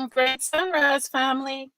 Great sunrise, family.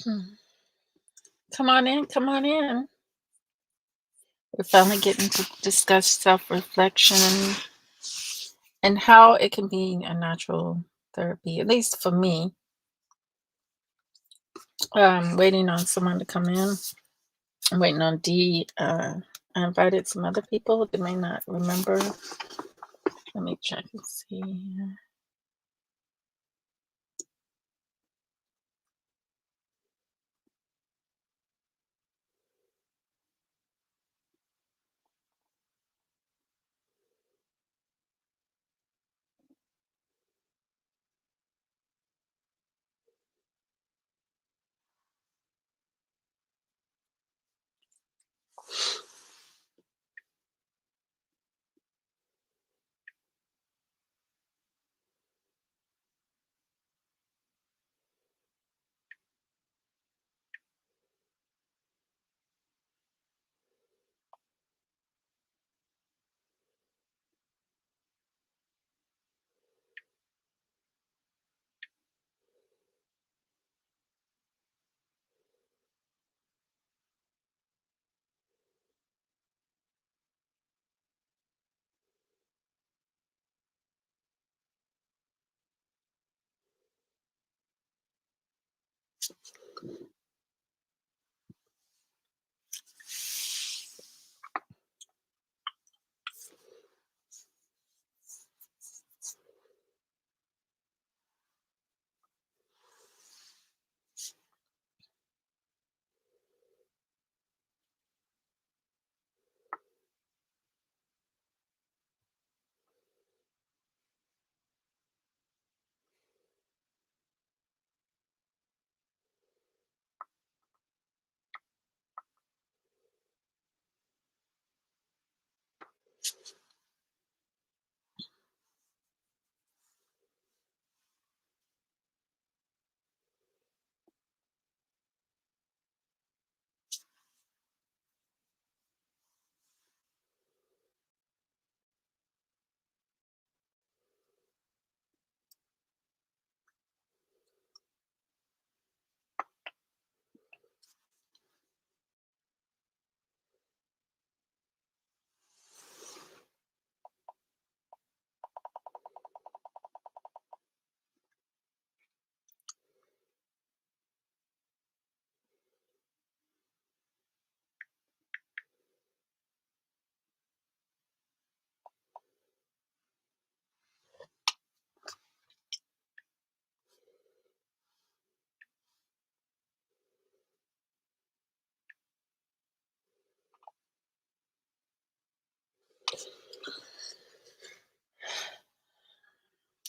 Hmm. Come on in, come on in. We're finally getting to discuss self-reflection and how it can be a natural therapy, at least for me. Waiting on someone to come in. I'm waiting on Dee. I invited some other people that may not remember. Let me check and see.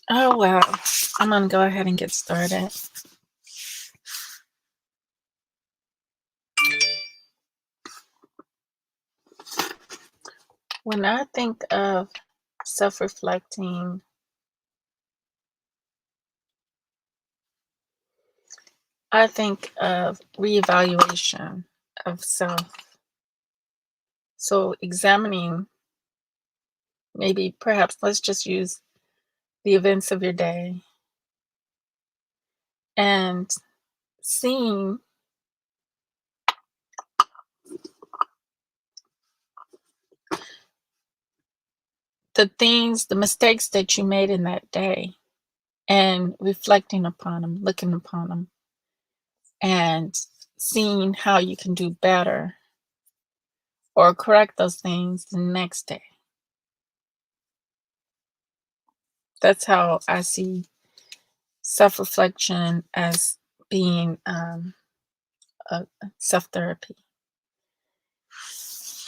Oh, well, I'm going to go ahead and get started. When I think of self-reflecting, I think of reevaluation of self. So examining, maybe perhaps let's just use the events of your day and seeing the things, the mistakes that you made in that day and reflecting upon them, looking upon them, and seeing how you can do better or correct those things the next day. That's how I see self-reflection as being a self-therapy.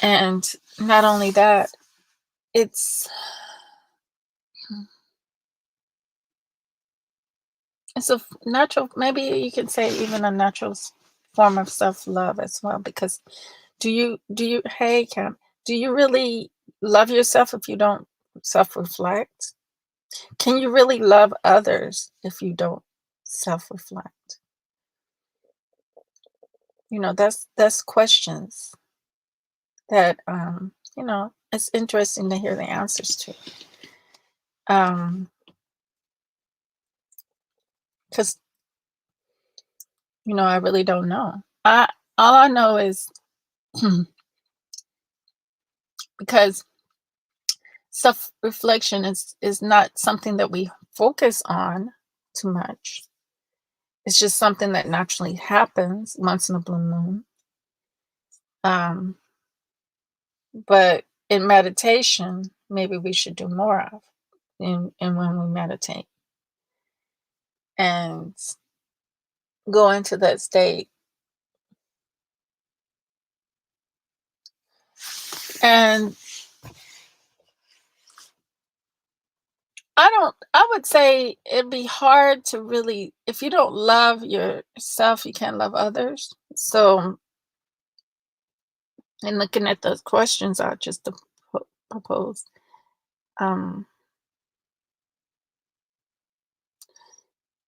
And not only that, it's it's a natural, maybe you can say even a natural form of self-love as well, because hey Cam, do you really love yourself if you don't self-reflect? Can you really love others if you don't self-reflect? That's questions that it's interesting to hear the answers to. Because I really don't know. I All I know is because self-reflection is not something that we focus on too much. It's just something that naturally happens once in a blue moon. Um, but in meditation, maybe we should do more of in when we meditate and go into that state. And I would say it'd be hard to really, if you don't love yourself, you can't love others. So, in looking at those questions I just proposed, um,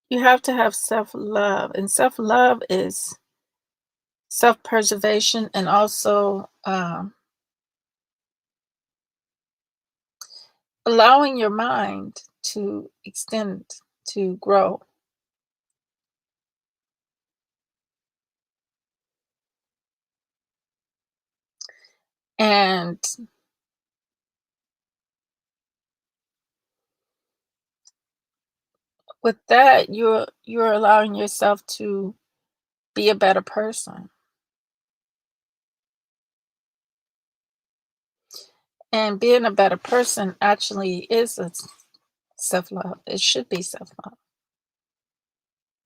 you have to have self love, and self love is self preservation and also allowing your mind to extend, to grow. And with that, you're allowing yourself to be a better person. And being a better person actually is a self love. It should be self love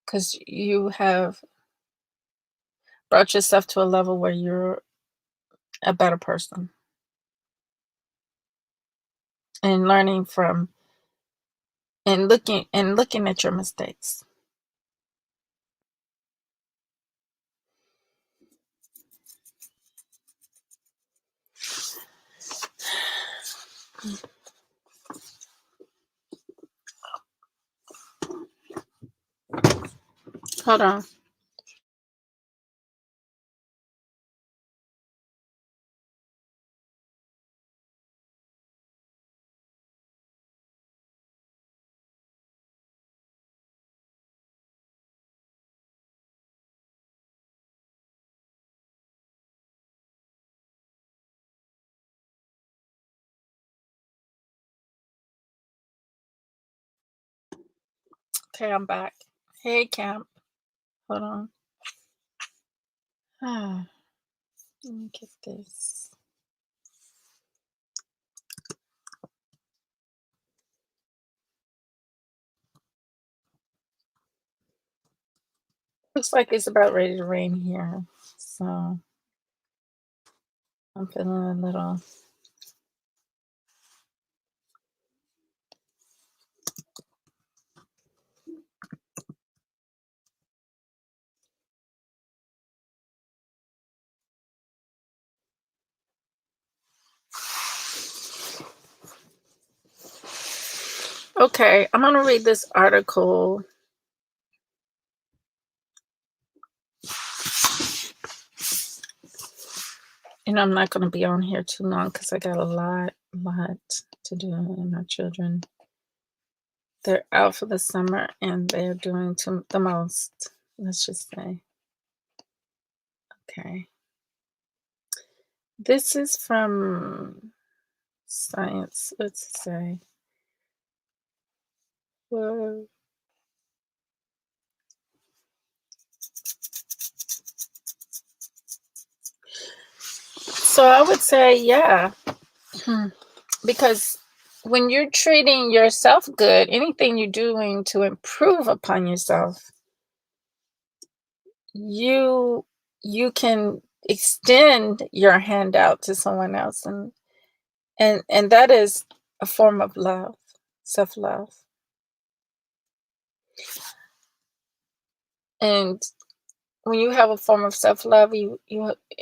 because you have brought yourself to a level where you're a better person and learning from and looking at your mistakes. Hold on. Okay, I'm back. Hey, Camp. Hold on. Let me get this. Looks like it's about ready to rain here. So I'm feeling a little. Okay, I'm going to read this article. I'm not going to be on here too long because I got a lot to do. And my children, they're out for the summer and they're doing the most, let's just say. Okay. This is from Science. Let's say. Well, so I would say, yeah, because when you're treating yourself good, anything you're doing to improve upon yourself, you you can extend your hand out to someone else, and that is a form of love, self-love. And when you have a form of self-love, you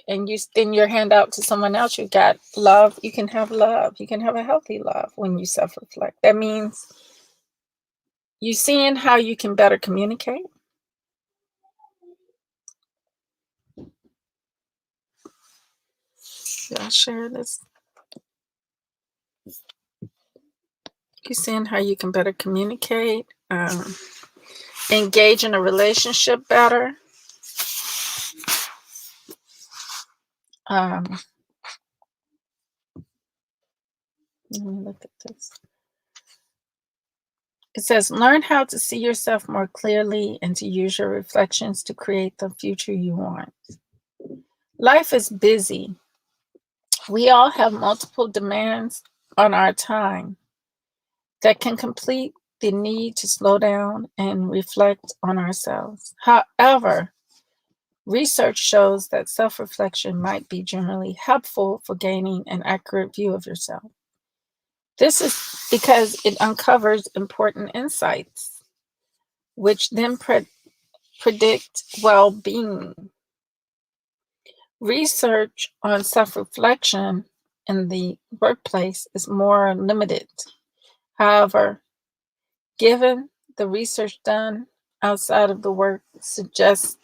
and you extend your hand out to someone else, you got love. You can have love. You can have a healthy love when you self-reflect. That means you seeing how you can better communicate. Should I share this? You seeing how you can better communicate, engage in a relationship better. Um, Let me look at this. It says, learn how to see yourself more clearly and to use your reflections to create the future you want. Life is busy. We all have multiple demands on our time that can complete the need to slow down and reflect on ourselves. However, research shows that self reflection might be generally helpful for gaining an accurate view of yourself. This is because it uncovers important insights, which then predict well being. Research on self reflection in the workplace is more limited. However, given the research done outside of the work suggests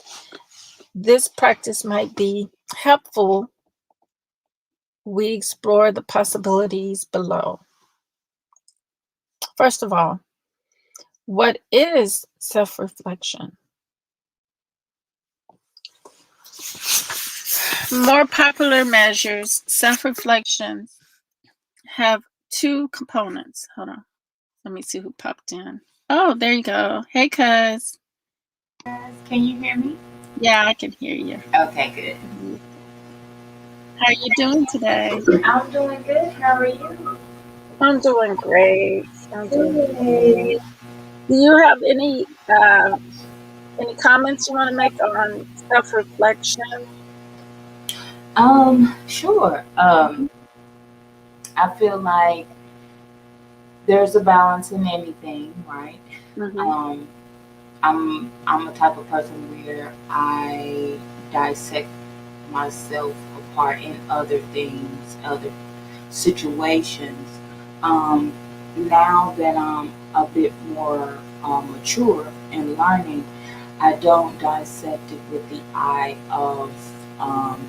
this practice might be helpful, we explore the possibilities below. First of all, what is self reflection? More popular measures, self reflection, have two components. Hold on. Let me see who popped in. Oh, there you go. Hey, cuz. Can you hear me? Yeah, I can hear you. Okay, good. How are you doing today? I'm doing good. How are you? I'm doing great. I'm doing Good. great. Do you have any comments you want to make on self reflection? Sure. I feel like there's a balance in anything, right? Mm-hmm. Um, I'm a type of person where I dissect myself apart in other things, other situations. Um, Now that I'm a bit more mature and learning, I don't dissect it with the eye of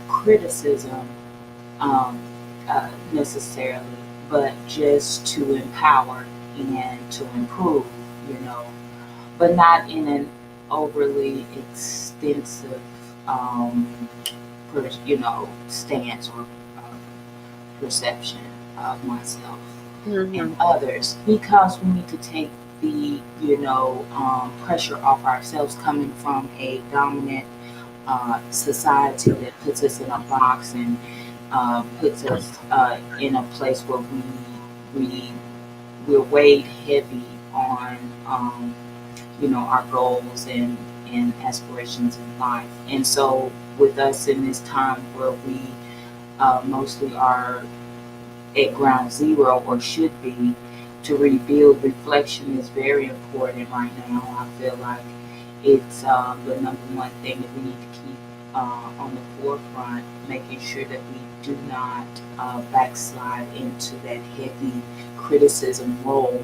criticism um, necessarily, but just to empower and to improve, you know, but not in an overly extensive, um, stance or perception of myself and Mm-hmm. others, because we need to take the pressure off ourselves coming from a dominant society that puts us in a box and puts us in a place where we we're weighed heavy on our goals and aspirations in life. And so with us in this time where we mostly are at ground zero, or should be, to rebuild, reflection is very important right now. I feel like it's the number one thing that we need to keep on the forefront, making sure that we do not backslide into that heavy criticism role,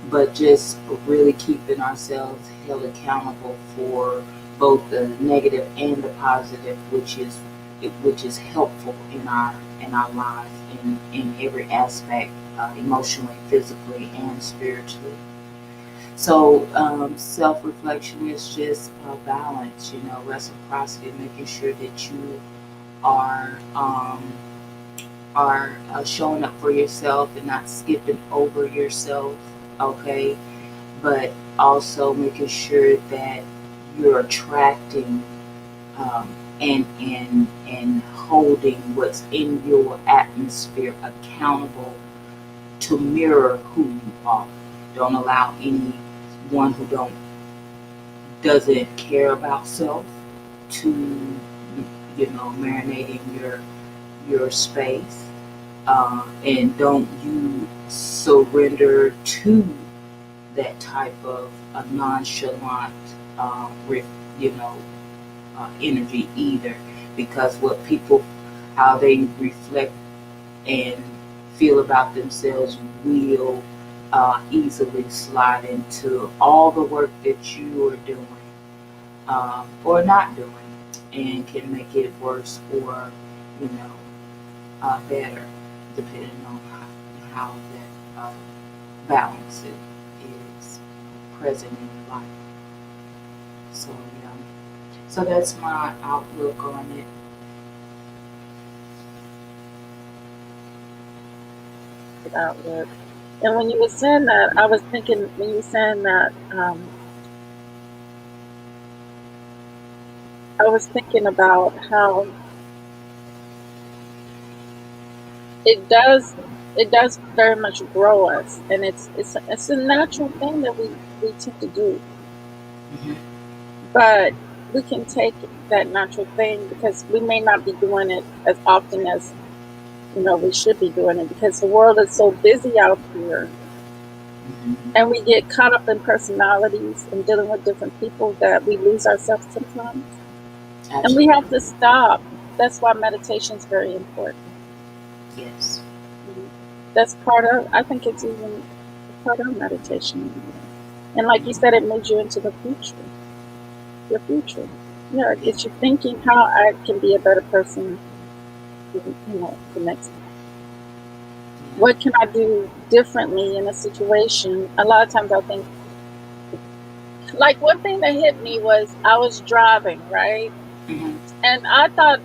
but just really keeping ourselves held accountable for both the negative and the positive, which is helpful in our lives in every aspect, emotionally, physically, and spiritually. So self-reflection is just a balance, reciprocity, making sure that you are showing up for yourself and not skipping over yourself, okay? But also making sure that you're attracting um, and holding what's in your atmosphere accountable to mirror who you are. Don't allow anyone who doesn't care about self to, marinate in your space. And don't you surrender to that type of a nonchalant, re, you know, energy either, because what people, how they reflect and feel about themselves will easily slide into all the work that you are doing or not doing, and can make it worse or you know better, depending on how that balance is present in your life. So yeah, so that's my outlook on it. Good outlook. And when you were saying that, I was thinking when you were saying that, I was thinking about how it does very much grow us, and it's a natural thing that we tend to do, Hmm. but we can take that natural thing because we may not be doing it as often as we should be doing it because the world is so busy out here, Hmm. and we get caught up in personalities and dealing with different people that we lose ourselves sometimes, and we have Absolutely. to stop. That's why meditation is very important. Yes. Mhm. That's part of, I think it's even a part of meditation. And like you said, it moves you into the future, your future. Yeah, it Yeah. gets you thinking how I can be a better person, the next time. Yeah. What can I do differently in a situation? A lot of times I think, like one thing that hit me was I was driving, right? Hmm. And I thought,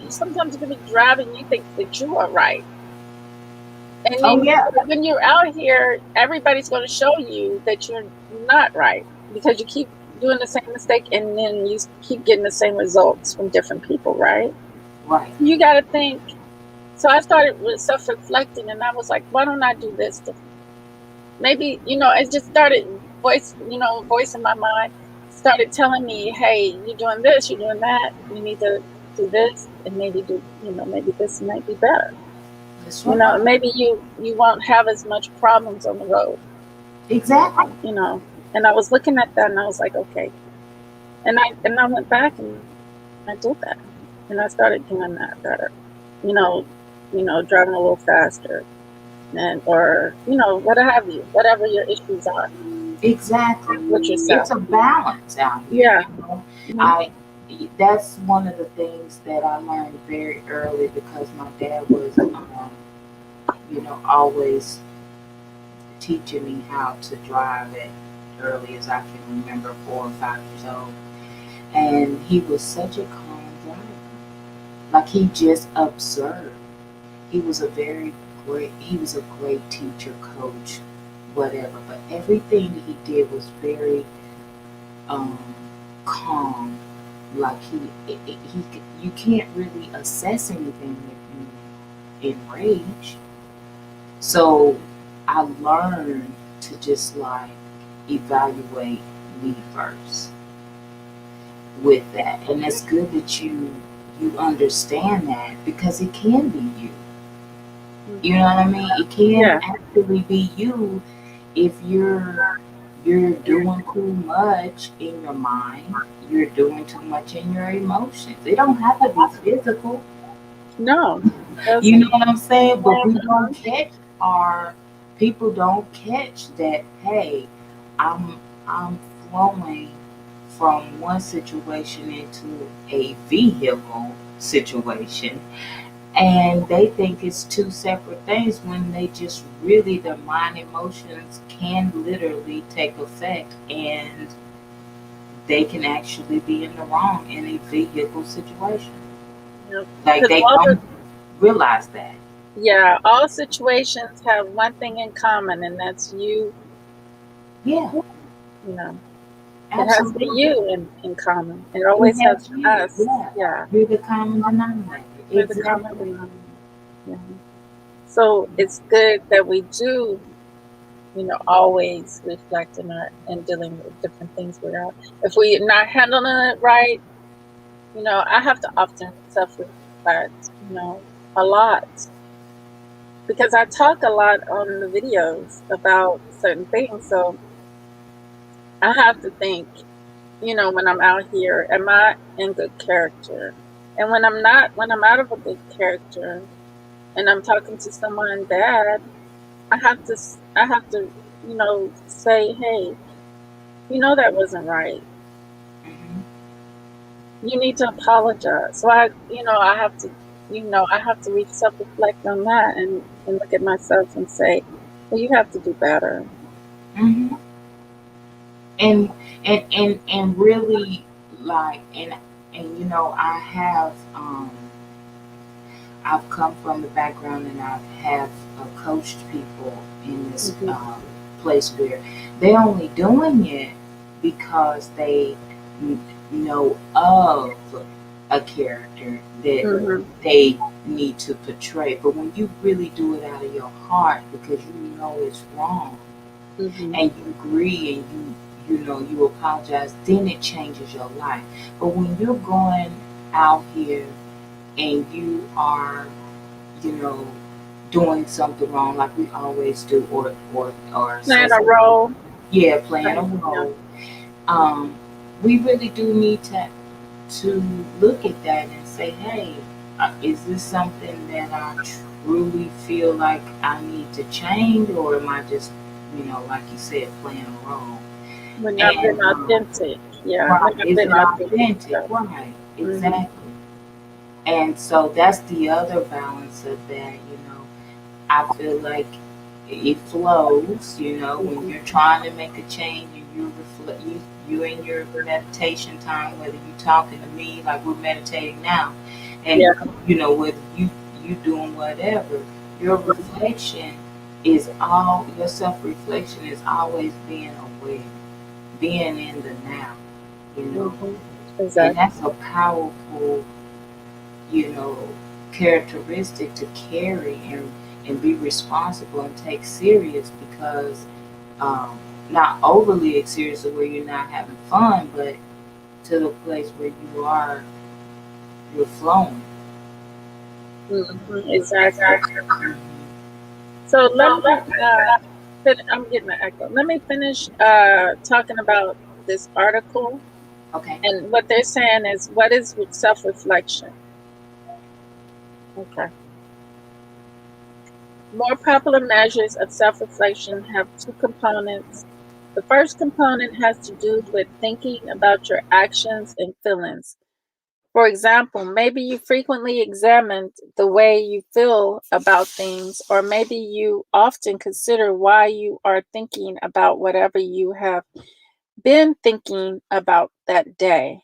sometimes you can be driving, you think that you are right. And Oh then yeah. when you're out here, everybody's going to show you that you're not right because you keep doing the same mistake and then you keep getting the same results from different people, right? Right. You got to think. So I started with self reflecting and I was like, why don't I do this different? Maybe, it just started voice in my mind started telling me, hey, you're doing this, you're doing that, you need to do this and maybe maybe this might be better. That's right. Maybe you won't have as much problems on the road. Exactly. you know. And I was looking at that and I was like, okay. And I went back and I did that. And I started doing that better. You know, driving a little faster and or, what have you, whatever your issues are Exactly. with It's yourself. a balance out here, Yeah. Hmm. I that's one of the things that I learned very early because my dad was always teaching me how to drive as early as I can remember, 4 or 5 years old. And he was such a calm driver. Like he just observed. He was a great teacher, coach, whatever. But everything that he did was very um, calm. Like you can't really assess anything if you enrage. So I learned to just like evaluate me first with that, and it's good that you understand that because it can be you. You know what I mean? It can Yeah. actually be you if you're doing too much in your mind, you're doing too much in your emotions. It don't have to be physical. No. You know Doesn't. what I'm saying? But we don't Mhm. catch our people don't catch that, hey, I'm flowing from one situation into a vehicle situation, and they think it's two separate things when they just really their mind emotions can literally take effect, and they can actually be in the wrong in a vehicle situation. Yeah. Like Because they don't realize that. all situations have one thing in common, and that's you. Yeah, You know, it has the absolutely. you in common. It It always has has you. us. Yeah. Yeah, You're the common denominator. we're the common Exactly. denominator. Yeah. So it's good that we do, always reflecting and dealing with different things with our if we're not handling it right, I have to often self-reflect, a lot because I talk a lot on the videos about certain things. So I have to think, when I'm out here, am I in good character? And when I'm not, when I'm out of a good character and I'm talking to someone bad, I have to, say, hey, that wasn't right. Hmm. You need to apologize. So I have to self-reflect on that and look at myself and say, well, you have to do better. Hmm. And and really, like, and I've come from the background, and I have coached people in this Mhm, place where they're only doing it because they n- know of a character that mhm, they need to portray. But when you really do it out of your heart because you know it's wrong, mhm. and you agree, and you apologize, then it changes your life. But when you're going out here and you are, you know, doing something wrong, like we always do, or Playing say a something, role, yeah, playing a right? Yeah. role. Um, we really do need to look at that and say, hey, is this something that I truly feel like I need to change, or am I just, like you said, playing a role? We're not being And authentic. Yeah, we're right, not is being it authentic authentic? stuff. Right, Mhm, exactly. And so that's the other balance of that. I feel like it flows. When mhm. you're trying to make a change, and you in your meditation time, whether you talking to me like we're meditating now, and Yeah. whether you doing whatever, your reflection your self reflection is always being aware, being in the now. You know, Mhm. and Exactly. that's a powerful, you know, characteristic to carry, and be responsible and take serious, because um, not overly serious to where you're not having fun, but to the place where you're flowing. Mhm. Exactly. Mhm. So let me I'm getting an echo. Let me finish talking about this article. Okay. And what they're saying is, what is self-reflection? Okay. More popular measures of self-reflection have two components. The first component has to do with thinking about your actions and feelings. For example, maybe you frequently examined the way you feel about things, or maybe you often consider why you are thinking about whatever you have been thinking about that day.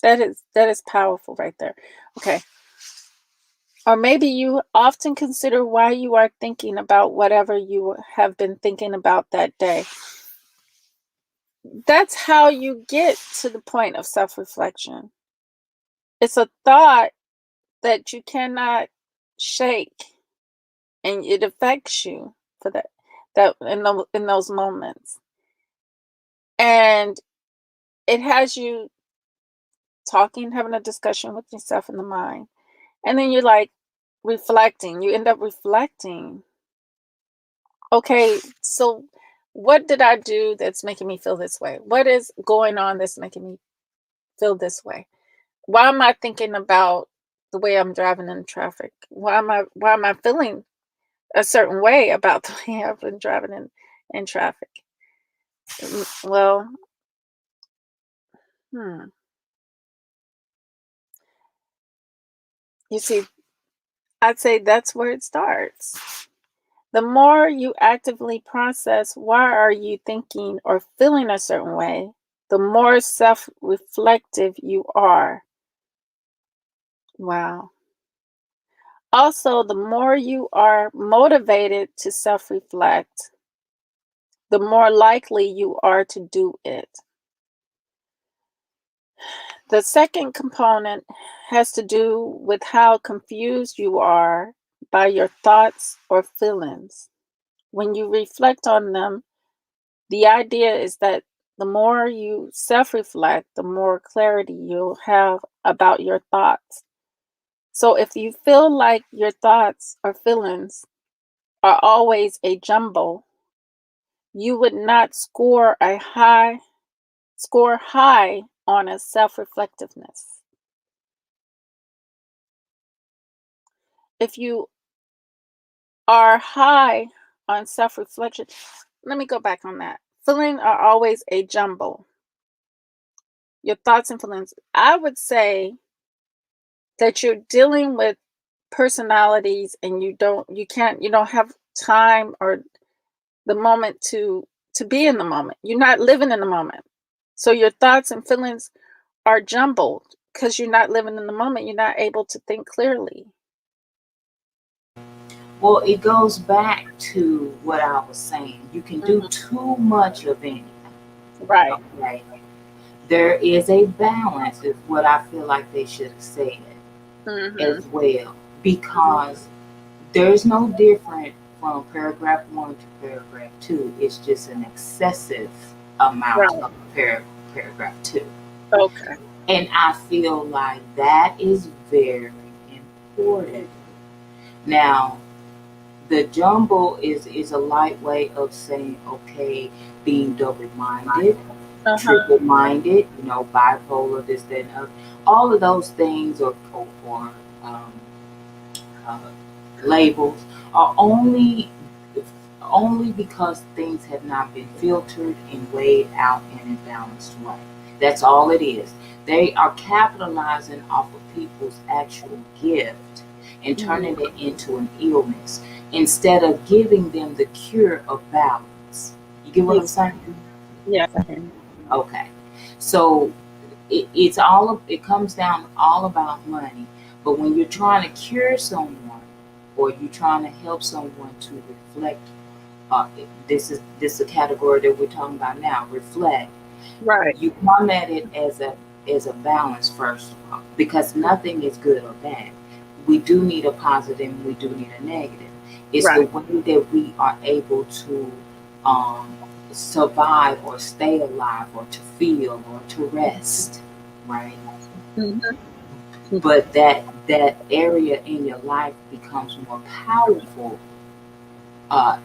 That is powerful right there. Okay. Or maybe you often consider why you are thinking about whatever you have been thinking about that day. That's how you get to the point of self reflection. It's a thought that you cannot shake, and it affects you for that in those moments. And it has you talking, having a discussion with yourself in the mind. And then you're like reflecting. You end up reflecting. Okay, so what did I do that's making me feel this way? What is going on that's making me feel this way? Why am I thinking about the way I'm driving in traffic? Why am I feeling a certain way about the way I've been driving in traffic? Well, hmm. You see, I'd say that's where it starts. The more you actively process why are you thinking or feeling a certain way, the more self-reflective you are. Wow. Also, the more you are motivated to self-reflect, the more likely you are to do it. The second component has to do with how confused you are by your thoughts or feelings. When you reflect on them, the idea is that the more you self reflect, the more clarity you'll have about your thoughts. So if you feel like your thoughts or feelings are always a jumble, you would not score high on a self-reflectiveness. If you are high on self-reflection, let me go back on that. Feelings are always a jumble. Your thoughts and feelings. I would say that you're dealing with personalities and you don't have time or the moment to be in the moment. You're not living in the moment. So your thoughts and feelings are jumbled because you're not living in the moment. You're not able to think clearly. Well, it goes back to what I was saying. You can do Mhm. too much of anything. Right. Okay. There is a balance, is what I feel like they should have said Hmm. as well. Hmm. Because there's no different from paragraph one to paragraph two. It's just an excessive amount Right. of paragraph two. Okay. And I feel like that is very important. Now, the jumble is a light way of saying, okay, being double minded, Uh-huh. triple minded, bipolar, this, that, and other. All of those things or um, uh, labels are only because things have not been filtered and weighed out in a balanced way. That's all it is. They are capitalizing off of people's actual gift and Mhm. turning it into an illness instead of giving them the cure of balance. You get what I'm saying? Exactly. Yes, I can. Okay. So it comes down all about money. But when you're trying to cure someone or you're trying to help someone to reflect, this is a category that we're talking about now. Reflect. Right. You come at it as a balance first of all, because nothing is good or bad. We do need a positive and we do need a negative. It's the Right. way that we are able to um, survive or stay alive or to feel or to rest, right? Mhm. But that area in your life becomes more powerful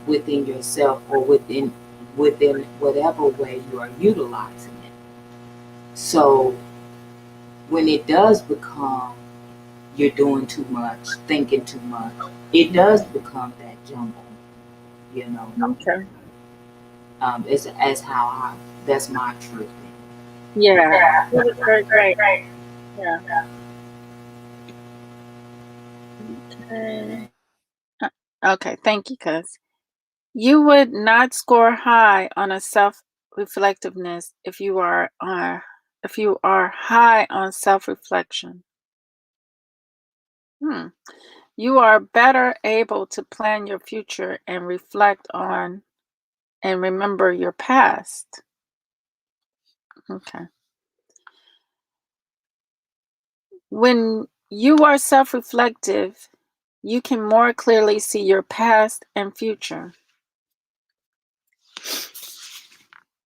within yourself or within whatever way you are utilizing it. So when it does become you're doing too much, thinking too much, it does become that jumble, you know. Okay. It's as how I that's my truth. Yeah. Yeah. That was very great. Yeah. Okay. Okay. Thank you, cuz. You would not score high on a self-reflectiveness if you are high on self-reflection. Hmm. You are better able to plan your future and reflect on and remember your past. Okay. When you are self-reflective, you can more clearly see your past and future.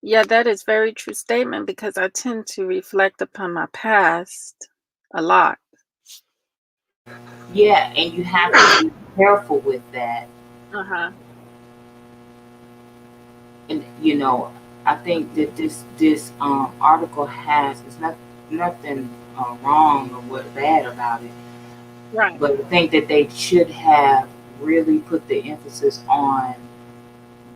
Yeah, that is very true statement because I tend to reflect upon my past a lot. Yeah, and you have to be careful with that. Uh-huh. And I think that this article has it's not nothing wrong or what bad about it, Right. but I think that they should have really put the emphasis on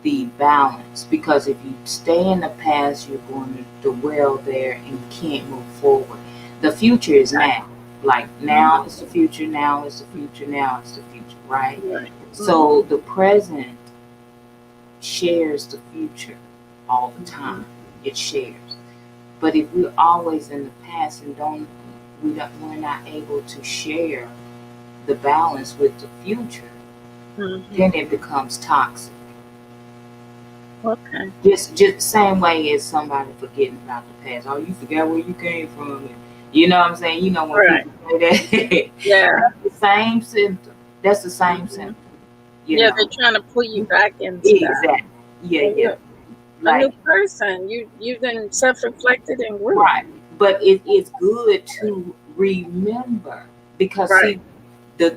the balance, because if you stay in the past, you're going to dwell there and you can't move forward. The future is now. Like now Mhm. is the future, now is the future, now is the future, right? Right. Mhm. So the present shares the future all the Mhm. time. It shares. But if we're always in the past and we're not able to share the balance with the future, then Mhm. it becomes toxic. Okay. Just the same way as somebody forgetting about the past. Oh, you forgot where you came from. You know what I'm saying? You know when Right. people say that, Yeah. that's the same symptom. That's the same Hmm. symptom. You Yeah, they're know, trying to pull you back into that. exactly. Yeah, And yeah. you're a new Like person. You then self-reflected and grew. right, but it is good to remember because Right. see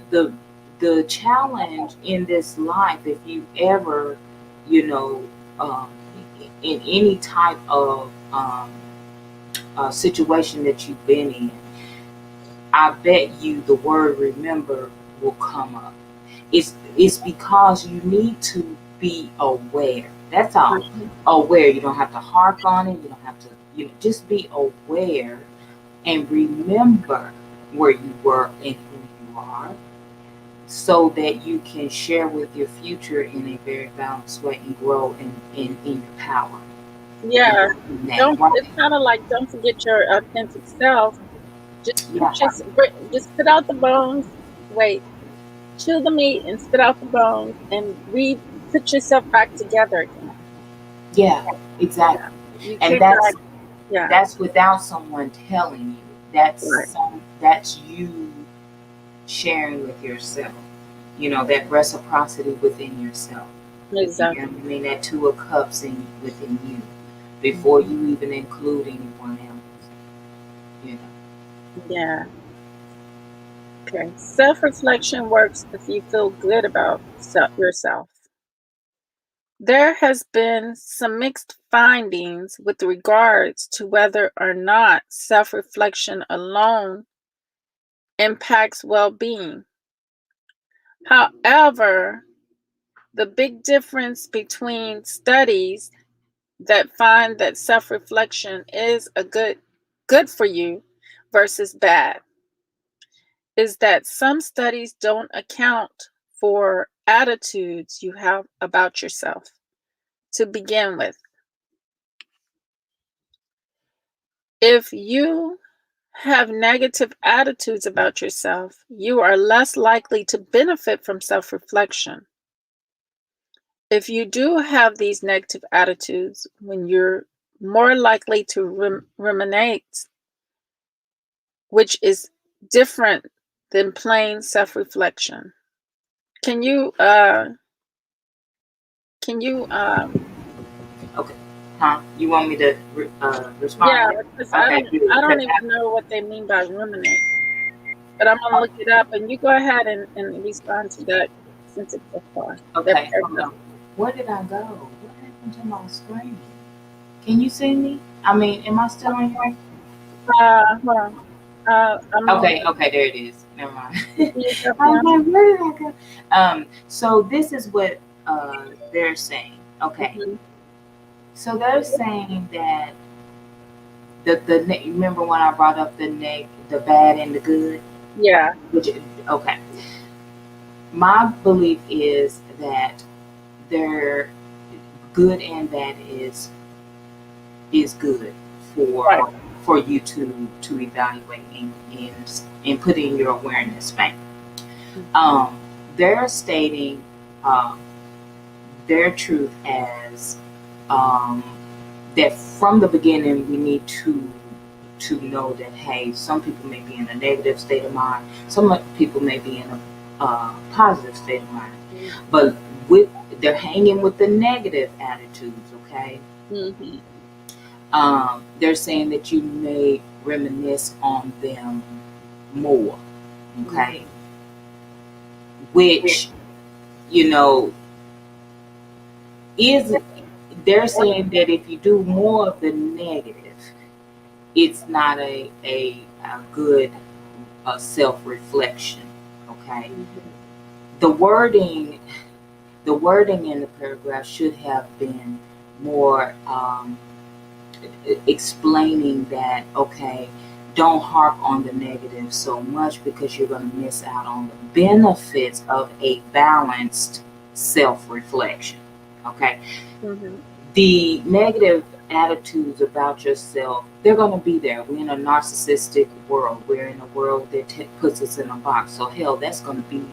the challenge in this life, if you ever, you know, um, in any type of situation that you've been in, I bet you the word remember will come up. It's because you need to be aware. That's all. Mhm. Aware. You don't have to harp on it. You don't have to. You know, just be aware and remember where you were and who you are, so that you can share with your future in a very balanced way and grow in your power. And Yeah. in that, Don't. right? It's kind of like don't forget your authentic self. Just Yeah, just spit out the bones. Wait. Chew the meat and spit out the bones and put yourself back together again. yeah, Yeah. exactly. You And came back. Yeah. that's without someone telling you. Right. That's you sharing with yourself. You know, that reciprocity within yourself. You know Exactly. what I mean? That two of cups within you before Mhm. you even include anyone else. You know. Yeah. Okay. Self-reflection works if you feel good about yourself. There has been some mixed findings with regards to whether or not self-reflection alone impacts well-being. However, the big difference between studies that find that self-reflection is a good for you versus bad is that some studies don't account for attitudes you have about yourself to begin with. If you have negative attitudes about yourself, you are less likely to benefit from self-reflection. If you do have these negative attitudes, when you're more likely to ruminate, which is different than plain self-reflection. Can you can you Okay. Huh? You want me to yeah, respond to because that? Okay, good. I Because don't even know what they mean by ruminate. But I'm gonna look it up and you go ahead and respond to that since it's so far. That okay, hold paragraph. on. Where did I go? What happened to my screen? Can you see me? I mean, am I still on here? Hold on. I'm on Okay, okay, there it is. Never mind. you see yourself I now? was like, where did I go? So this is what they're saying. Okay, Mhm. so they're saying that remember when I brought up the bad and the good, Yeah. which okay, my belief is that they're good and bad is good Right. for you to evaluate and put in your awareness bank. Mhm. Um, they're stating um, their truth as um, that from the beginning we need to know that hey, some people may be in a negative state of mind, some people may be in a positive state of mind, but with they're hanging with the negative attitudes. Okay, Mhm. they're saying that you may reminisce on them more. Okay, Mhm. which you know is they're saying that if you do more of the negative, it's not a good self reflection. Okay, Mhm. the wording the wording in the paragraph should have been more explaining that okay, don't harp on the negative so much because you're going to miss out on the benefits of a balanced self reflection. Okay, Mhm. the negative attitudes about yourself, they're going to be there. We're in a narcissistic world. We're in a world that puts us in a box. So hell, that's going to be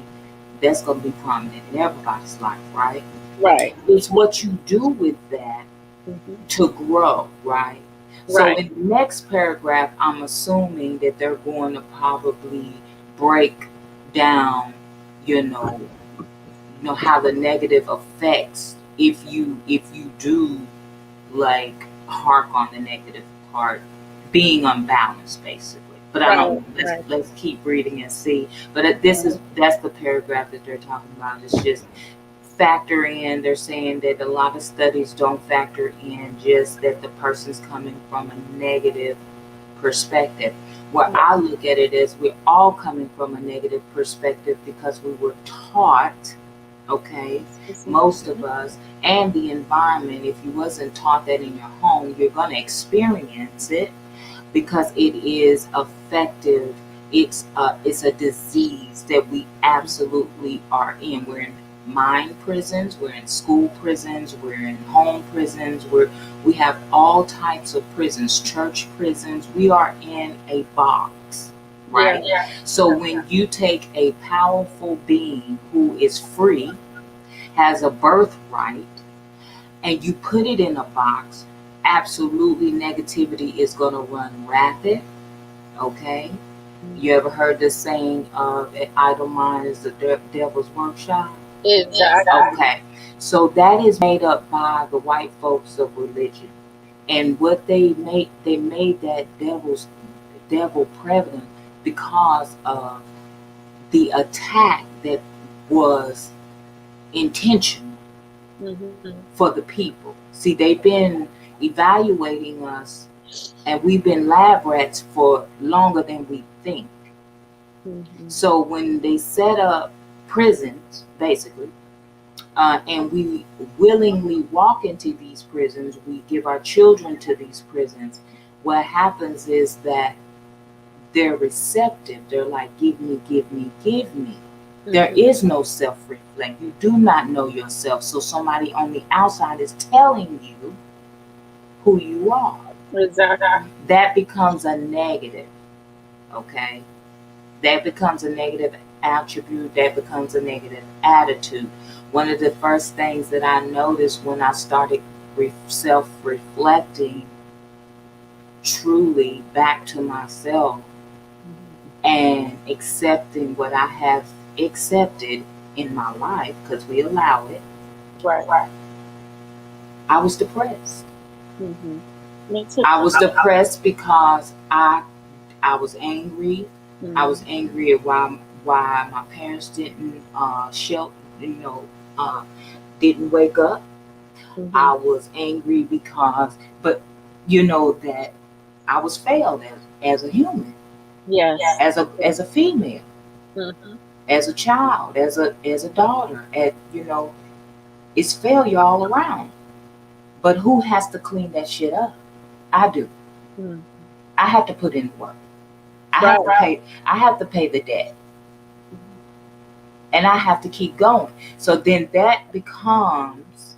prominent in everybody's life, right? Right. It's what you do with that Mhm. to grow, right? So Right. in the next paragraph, I'm assuming that they're going to probably break down, you know, how the negative effects if you do like hark on the negative part, being unbalanced basically. But I Right. don't. Right. Let's keep reading and see. But that's the paragraph that they're talking about. It's just factor in. They're saying that a lot of studies don't factor in just that the person's coming from a negative perspective. Where I look at it as we're all coming from a negative perspective because we were taught, okay, most of us, and the environment. If you wasn't taught that in your home, you're going to experience it because it is effective. It's a disease that we absolutely are in. We're in mind prisons, we're in school prisons, we're in home prisons, we have all types of prisons, church prisons. We are in a box, right? Yeah. So when you take a powerful being who is free, has a birthright, and you put it in a box, absolutely negativity is going to run rapid. Okay, you ever heard this saying of an idle mind is the devil's workshop? Exactly. Okay, so that is made up by the white folks of religion, and what they made that devil prevalent because of the attack that was intentional Mm-hmm. for the people. See, they've been evaluating us, and we've been lab rats for longer than we think. Mm-hmm. So when they set up prisons, basically, and we willingly walk into these prisons, we give our children to these prisons. What happens is that they're receptive. They're like, give me, give me, give me. There Mm-hmm. is no self reflect. You do not know yourself. So somebody on the outside is telling you who you are. Exactly. That becomes a negative, okay? That becomes a negative attribute. That becomes a negative attitude. One of the first things that I noticed when I started self reflecting truly back to myself Mm-hmm. and accepting what I have accepted in my life, because we allow it, Right. I was depressed. Mm-hmm. Me too. I was depressed because I was angry. I Mm-hmm. was angry at why my parents didn't shelter, uh, didn't wake up. Mm-hmm. I was angry because, but that I was failed as a human, Yes. as a female, Mm-hmm. as a child, as a daughter. It's failure all around. But who has to clean that shit up? I do. Mm-hmm. I have to put in the work. I have Right. to pay. I have to pay the debt, Mm-hmm. and I have to keep going. So then that becomes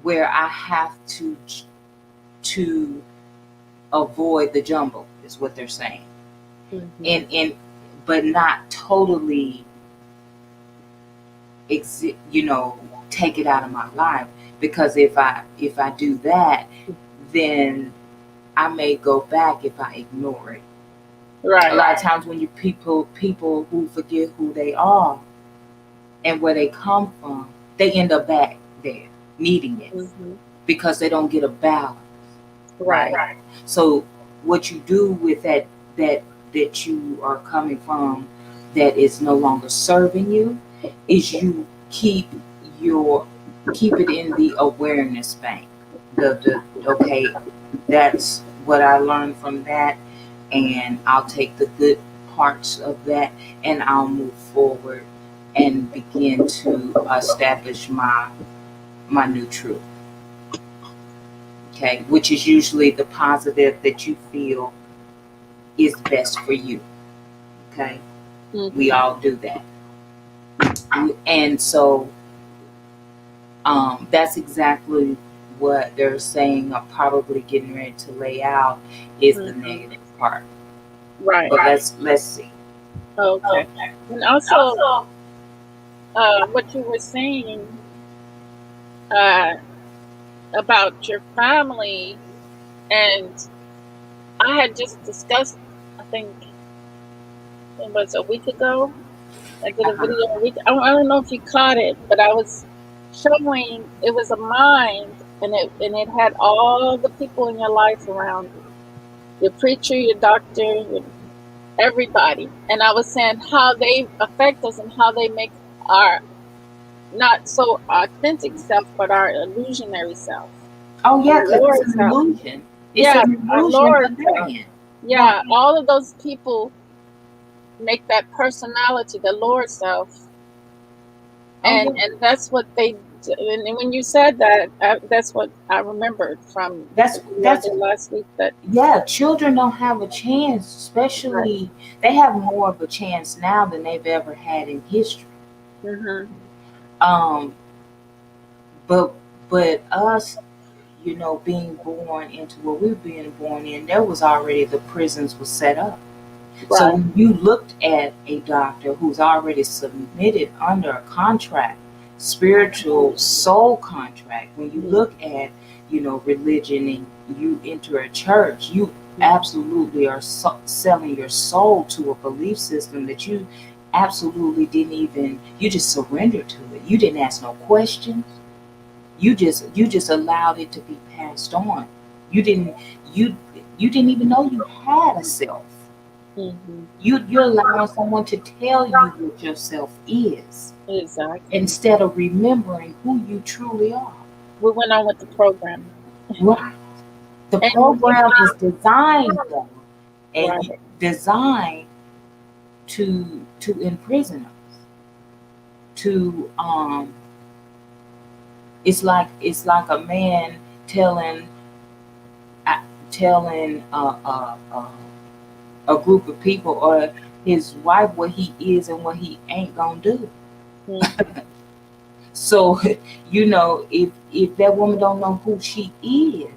where I have to avoid the jumble, is what they're saying, Mm-hmm. and but not totally take it out of my life, because if I do that, then I may go back if I ignore it. A Right. lot of times when you people who forget who they are and where they come from, they end up back there needing it Mm-hmm. because they don't get a balance, Right. right? So what you do with that that you are coming from, that is no longer serving you, is you your keep it in the awareness bank. The okay, that's what I learned from that, and I'll take the good parts of that, and I'll move forward and begin to establish my new truth. Okay, which is usually the positive that you feel is best for you. Okay, we Mm-hmm. all do that, and so that's exactly what they're saying. Are probably getting ready to lay out is the Mm-hmm. negative part. Right. But let's see. Okay. And also, what you were saying, uh, about your family, and I had just discussed, I think it was a week ago. I did a Uh-huh. video a week. I don't know if you caught it, but I was showing it was a mind, and it had all the people in your life around you, your preacher, your doctor, everybody. And I was saying how they affect us and how they make our not so authentic self, but our illusionary self, Oh our yeah, because it's lower an self. illusion. It's Yeah, an our illusion lower for their self. end. Right. Yeah, all of those people make that personality, the lower self, Oh and yeah. that's what they. And when you said that, that's what I remembered from That's the video I that's did last week. That yeah, children don't have a chance, right. especially they have more of a chance now than they've ever had in history. Mm-hmm. Um, but but us, being born into what we're being born in, there was already the prisons were set up. So Right. when you looked at a doctor who's already submitted under a contract, spiritual soul contract, when you Mm-hmm. look at, religion and you enter a church, you absolutely are selling your soul to a belief system that you absolutely didn't even, you just surrendered to it. You didn't ask no questions. You just allowed it to be passed on. You didn't you you didn't even know you had a self. Mm-hmm. You're allowing someone to tell you what yourself is Exactly. instead of remembering who you truly are. We went on with the program, Right. The and we program is designed though, and right. designed to imprison us. To it's like a man telling uh, telling a group of people or his wife what he is and what he ain't gonna do. Mm-hmm. So, if that woman don't know who she is,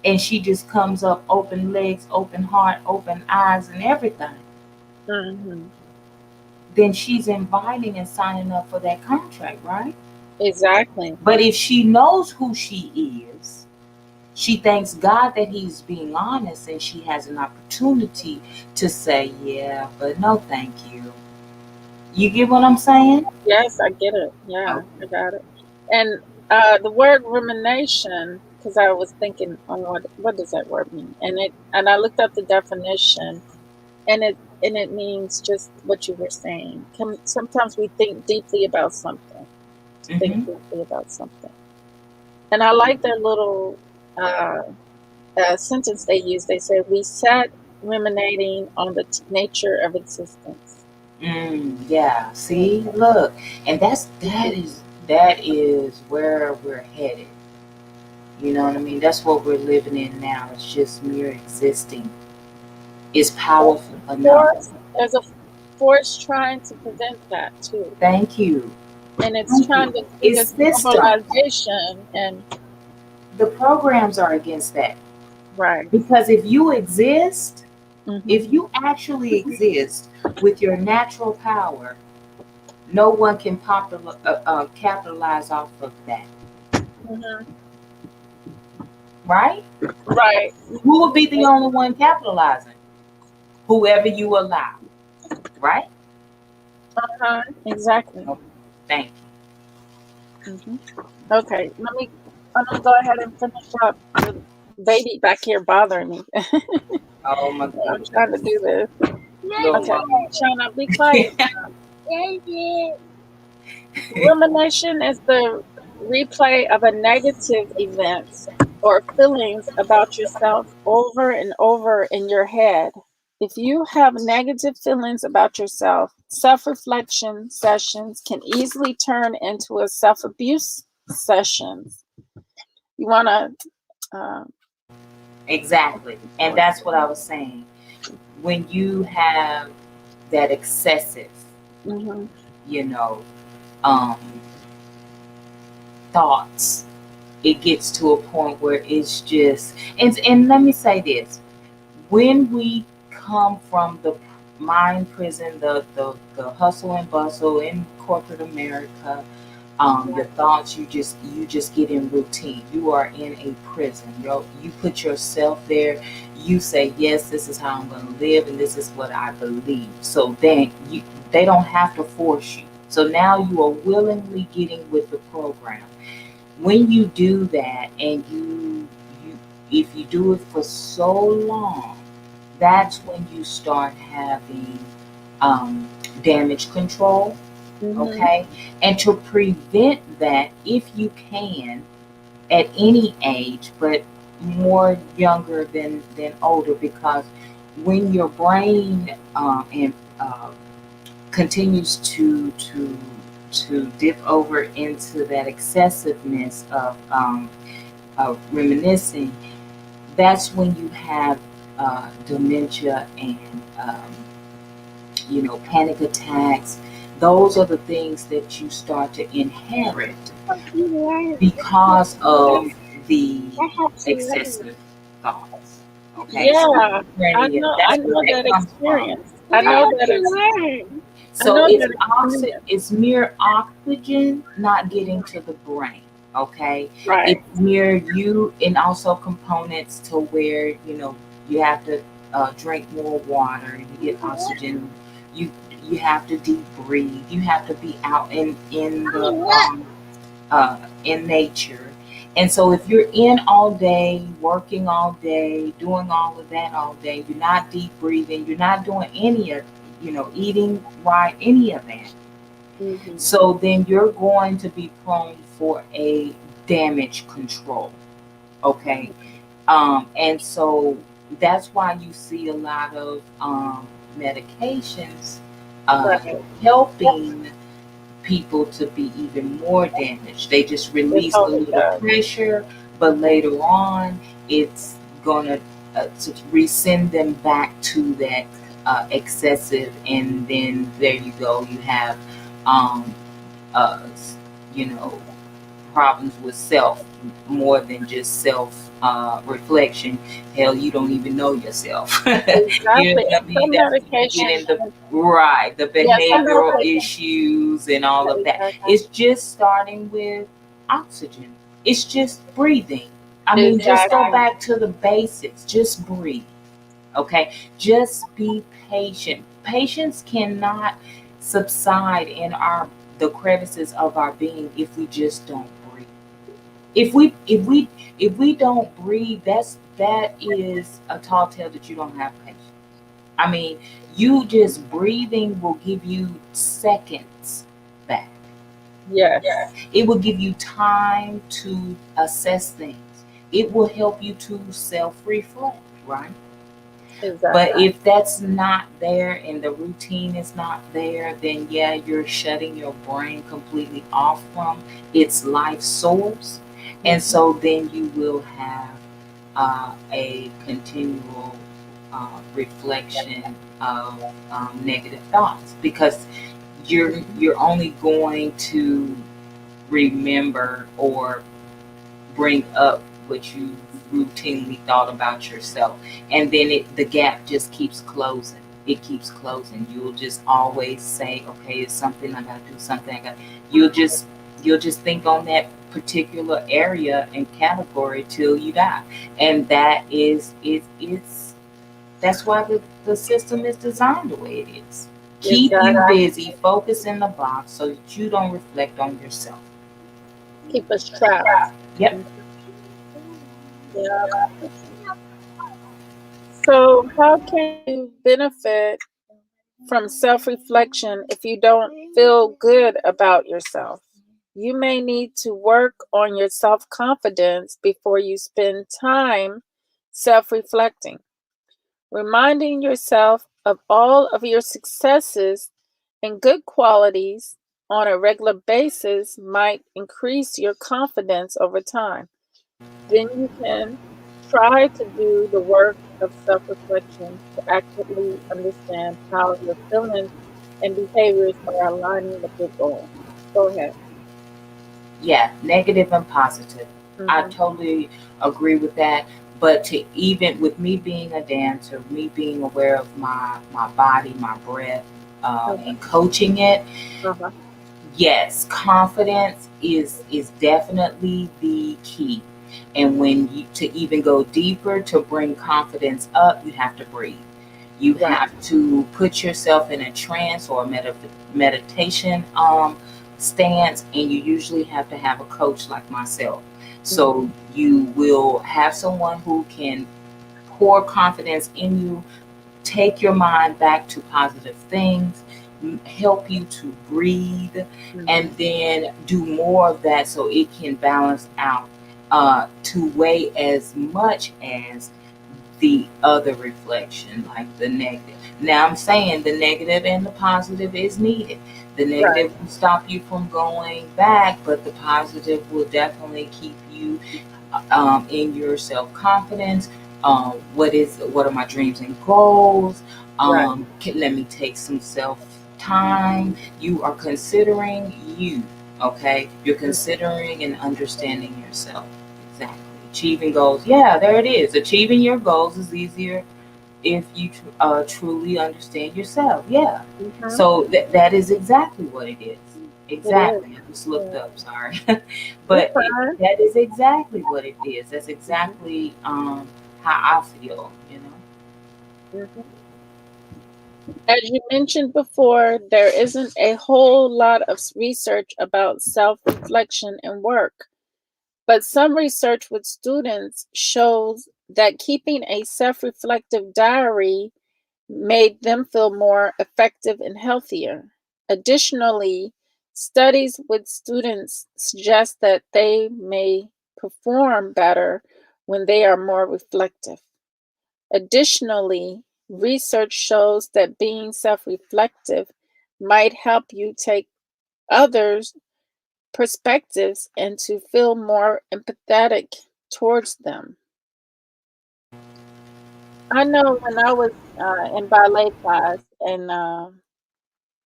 and she just comes up open legs, open heart, open eyes, and everything, Mm-hmm. then she's inviting and signing up for that contract, right? Exactly. But if she knows who she is, she thanks God that he's being honest, and she has an opportunity to say, "Yeah, but no, thank you." You get what I'm saying? Yes, I get it. Yeah, Okay. I got it. And the word rumination, because I was thinking, oh, what does that word mean? And I looked up the definition, and it means just what you were saying. Sometimes we think deeply about something, to think Mm-hmm. deeply about something. And I like their little uh, sentence they use. They say, "We sat ruminating on the nature of existence." Yeah. See, look, and that is where we're headed. You know what I mean? That's what we're living in now. It's just mere existing. It's powerful enough. Force, there's a force trying to prevent that too, Thank you. and it's Thank trying you. to do It's this system. globalization and The programs are against that right. because Hmm. if you actually exist with your natural power, no one can capitalize off of that, Hmm. right? Right. Who will be the only one capitalizing? Whoever you allow, right? Uh-huh. Exactly. Oh, thank Hmm. Okay. I'm gonna go ahead and finish up. The baby back here bothering me. you. Oh my I'm trying to goodness. do this. Little Okay, mama. Shauna, be quiet. Rumination is the replay of a negative event or feelings about yourself over and over in your head. If you have negative feelings about yourself, self reflection sessions can easily turn into a self abuse sessions. You want to Exactly. And voice that's what I was saying. When you have that excessive, it. Hmm. you know, um, thoughts, it gets to a point where it's just, and let me say this, when we come from the mind prison, the hustle and bustle in corporate America, Your thoughts, you just get in routine. You are in a prison. You put yourself there. You say, yes, this is how I'm going to live, and this is what I believe. So then they don't have to force you. So now you are willingly getting with the program. When you do that, and you if you do it for so long, that's when you start having um, damage control. Mm-hmm. Okay, and to prevent that, if you can, at any age, but more younger than older, because when your brain and continues to dip over into that excessiveness of reminiscing, that's when you have dementia and panic attacks. Those are the things that you start to inherit because of the excessive thoughts. Okay, so Yeah, I that's know where it that comes from. experience. I know that I So know it's that experience. it's mere oxygen not getting to the brain. Okay, Right. it's mere you, and also components to where you have to drink more water. You get oxygen. You you have to deep breathe. You have to be out in nature. And so if you're in all day, working all day, doing all of that all day, you're not deep breathing, you're not doing any of, eating right, any of that. Hmm. So then you're going to be prone for a damage control. Okay. And so that's why you see a lot of medications Right. helping people to be even more damaged. They just It release a totally little does. pressure, but later on, it's gonna to resend them back to that excessive, and then there you go. You have, um, uh, you know, problems with self more than just self reflection. Hell, you don't even know yourself. You know Exactly. what I And mean? some That's when you get medication, in the right, the yeah, some behavioral medication, issues and all of that. exactly. It's just starting with oxygen. It's just breathing. I mean, just go Exactly. back to the basics. Just breathe. Okay? Just be patient. Patience cannot subside in our the crevices of our being if we just don't breathe. If we don't breathe, that is a tall tale that you don't have patience. I mean, you just breathing will give you seconds back. Yes, It will give you time to assess things. It will help you to self-reflect, right? But exactly. if that's not there and the routine is not there, then yeah, you're shutting your brain completely off from its life source. And Hmm. so then you will have a continual reflection of negative thoughts, because you're only going to remember or bring up what you routinely thought about yourself, and then the gap just keeps closing. It keeps closing. You'll just always say, okay, it's something I gotta do, something I got. You'll just think on that particular area and category till you die. And that is it's that's why the system is designed the way it is. Keep you Exactly. busy, focus in the box so that you don't reflect on yourself. Keep us trapped. Yep. Mhm. Yeah. So, how can you benefit from self reflection if you don't feel good about yourself? You may need to work on your self confidence before you spend time self reflecting. Reminding yourself of all of your successes and good qualities on a regular basis might increase your confidence over time. Then you can try to do the work of self reflection to accurately understand how your feelings and behaviors are aligning with your goal. Go ahead. Yeah, negative and positive. I Hmm. totally agree with that. But to even with me being a dancer, me being aware of my body, my breath, Uh-huh. and coaching it, Uh-huh. Yes, confidence is definitely the key. And when you to even go deeper to bring confidence up, you have to breathe. You Right. have to put yourself in a trance or a meditation stance, and you usually have to have a coach like myself. So Mhm. you will have someone who can pour confidence in you, take your mind back to positive things, help you to breathe, and Mhm. then do more of that so it can balance out to weigh as much as the other reflection, like the negative. Now, I'm saying the negative and the positive is needed. The Right. negative will stop you from going back, but the positive will definitely keep you in your self confidence. What are my dreams and goals? Right. Let me take some self time. You are considering you. Okay, you're Mhm. considering and understanding yourself. Exactly. Achieving goals. Yeah, there it is. Achieving your goals is easier if you truly understand yourself. Yeah. Mhm. So that is exactly what it is. It is. Exactly. I just looked Yeah. up. Sorry, It's but fine. that is exactly what it is. That's Mhm. exactly how I feel. You know. Mhm. As you mentioned before, there isn't a whole lot of research about self reflection and work, but some research with students shows that keeping a self reflective diary made them feel more effective and healthier. Additionally, studies with students suggest that they may perform better when they are more reflective. Additionally, research shows that being self reflective might help you take others' perspectives and to feel more empathetic towards them. I know when I was in ballet class and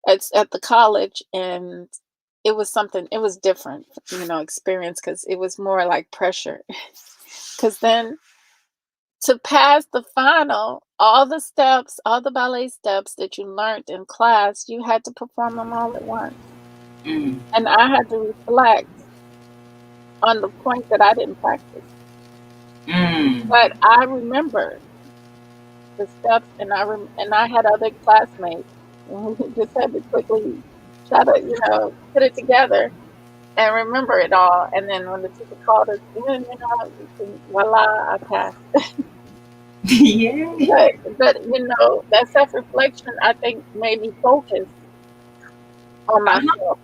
it's at the college, and it was something, it was different, experience because it was more like pressure. Because then to pass the final, all the steps, all the ballet steps that you learned in class, you had to perform them all at once. Mm, And I had to reflect on the point that I didn't practice. mm. But I remembered the steps, and I had other classmates, and we just had to quickly try to, put it together and remember it all. And then when the teacher called us in, voila, I passed. Yeah. But that self-reflection, I think, made me focus on Uh-huh. myself,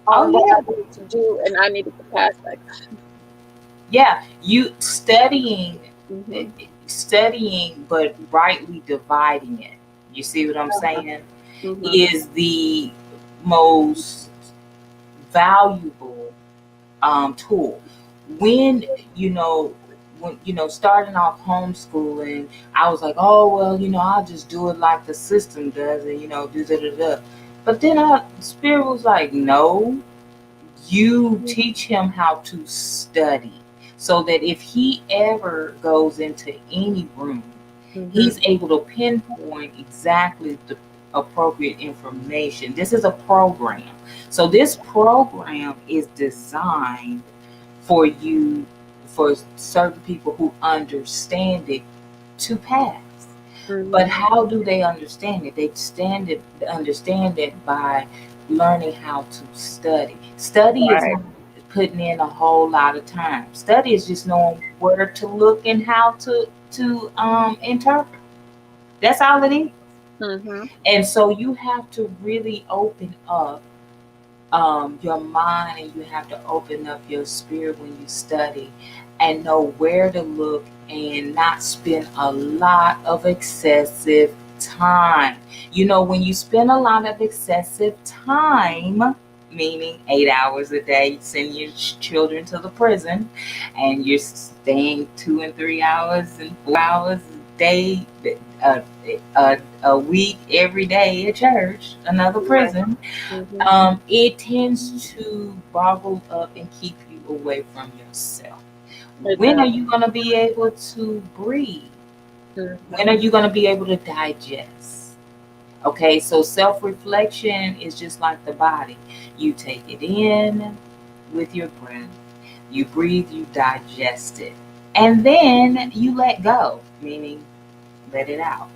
Oh on what I yeah. needed to do, and I needed to pass that. Yeah. You studying, eh, Mhm. studying, but rightly dividing it. You see what I'm Uh-huh. saying? Mhm. Is the most valuable tool. When you know, when starting off homeschooling, I was like, oh well, I'll just do it like the system does, and do da da da. But then our spirit was like, no, you Mhm. teach him how to study, so that if he ever goes into any room, Mhm. he's able to pinpoint exactly the appropriate information. This is a program. So this program is designed for you, for certain people who understand it, to pass. But Mhm. how do they understand it? Understand it by learning how to study. Study is Right. not putting in a whole lot of time. Study is just knowing where to look and how to interpret. That's all it is. Mhm. And so you have to really open up your mind, and you have to open up your spirit when you study, and know where to look and not spend a lot of excessive time. When you spend a lot of excessive time, meaning 8 hours a day, send your children to the prison, and you're staying 2 and 3 hours and 4 hours a day, uh, a week, every day at church, another Right. prison, Mhm. it tends to boggle up and keep you away from yourself. It When are does. you going to be able to breathe? When Mhm. are you going to be able to digest? Okay, so self reflection is just like the body. You take it in with your breath, you breathe, you digest it, and then you let go, meaning let it out.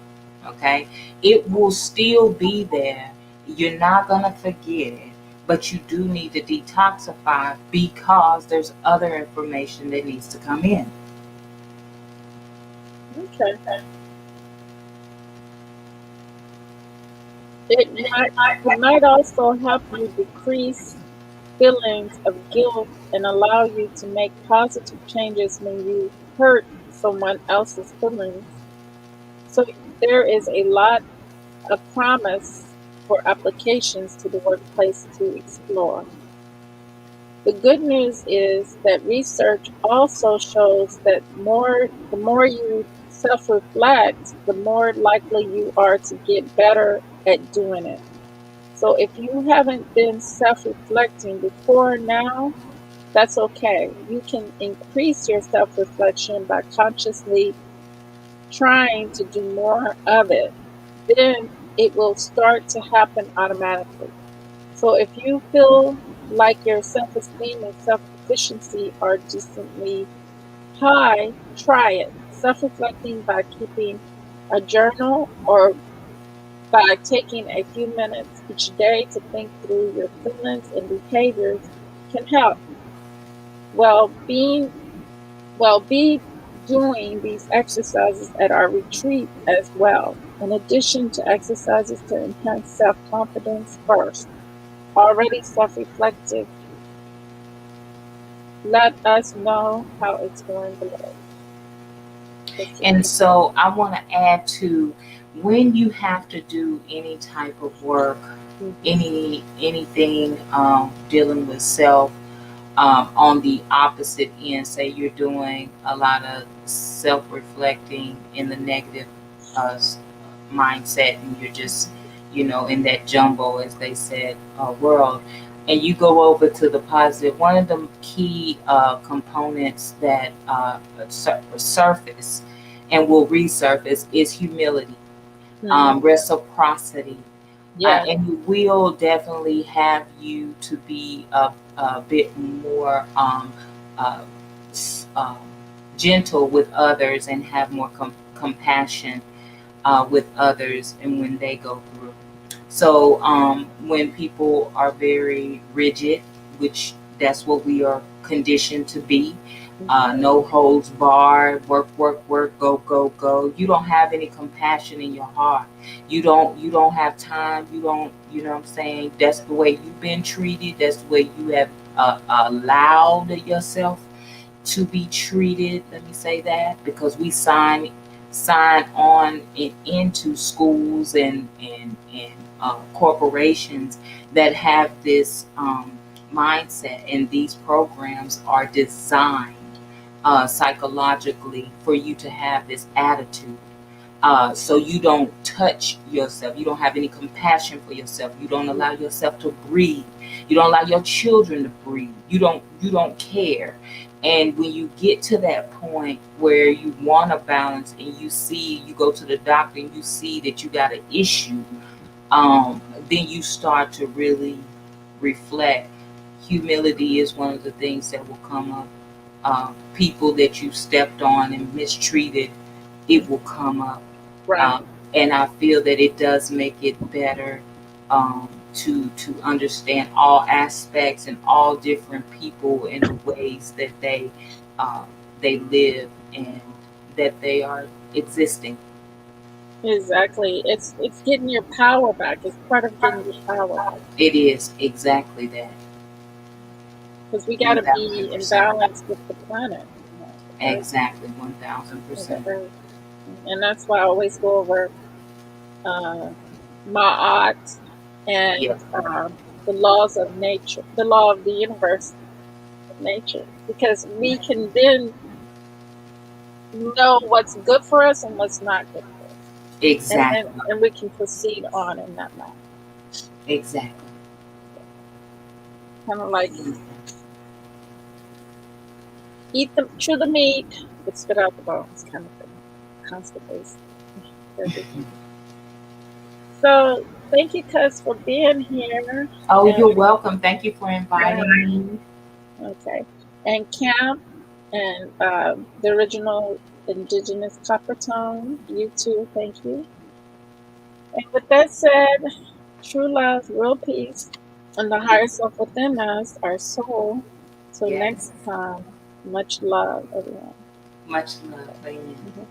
Okay, it will still be there. You're not going to forget it, but you do need to detoxify because there's other information that needs to come in. Okay. It might it might also help you decrease feelings of guilt and allow you to make positive changes when you hurt someone else's feelings. So there is a lot of promise for applications to the workplace to explore. The good news is that research also shows that the more you self-reflect, the more likely you are to get better at doing it. So if you haven't been self-reflecting before now, that's okay. You can increase your self-reflection by consciously trying to do more of it. Then it will start to happen automatically. So if you feel like your self-esteem and self-sufficiency are decently high, try it. Self-reflecting by keeping a journal or by taking a few minutes each day to think through your feelings and behaviors can help. Well, be doing these exercises at our retreat as well. In addition to exercises to enhance self-confidence first, already self-reflective, let us know how it's going below. And so I want to add to, when you have to do any type of work, Mhm. anything dealing with self, on the opposite end, say you're doing a lot of self reflecting in the negative uh, mindset, and you're just, in that jumbo, as they said, world, and you go over to the positive, one of the key components that surface and will resurface is humility, Mhm. reciprocity, Yes, and it will definitely have you to be a bit more uh, s- um, gentle with others and have more compassion with others and when they go through. So when people are very rigid, which that's what we are conditioned to be, no holds barred, work, work, work, go, go, go. You don't have any compassion in your heart. You don't have time. You know what I'm saying? That's the way you've been treated. That's the way you have allowed yourself to be treated. Let me say that, because we sign on into schools and corporations that have this mindset, and these programs are designed psychologically for you to have this attitude. So you don't touch yourself. You don't have any compassion for yourself. You don't allow yourself to breathe. You don't allow your children to breathe. You don't care. And when you get to that point where you want to balance, and you go to the doctor and you see that you got an issue, then you start to really reflect. Humility is one of the things that will come up. People that you stepped on and mistreated, it will come up. right. And I feel that it does make it better, to understand all aspects and all different people in the ways that uh, they live and that they are existing. Exactly. It's getting your power back. It's part of getting your power back It is exactly that. because we got One to thousand be in percent. balance with the planet, the earth, Exactly. One thousand the percent. earth. And that's why I always go over uh, my art Yeah. and the laws of nature, the law of the universe of nature, because we can then know what's good for us and what's not good for us, Exactly. and we can proceed on in that manner. Exactly. Kind of like Mm. chew the meat, but spit out the bones, kind of thing. Constipation. So thank you, Cuz, for being here. Oh, And you're welcome. Thank you for yeah, inviting me. okay. And Camp and the original indigenous copper tone, you too, thank you. And with that said, true love, real peace, and the higher self within us, our soul. Till Yes. next time, much love, everyone. Much love. Amen. Mhm.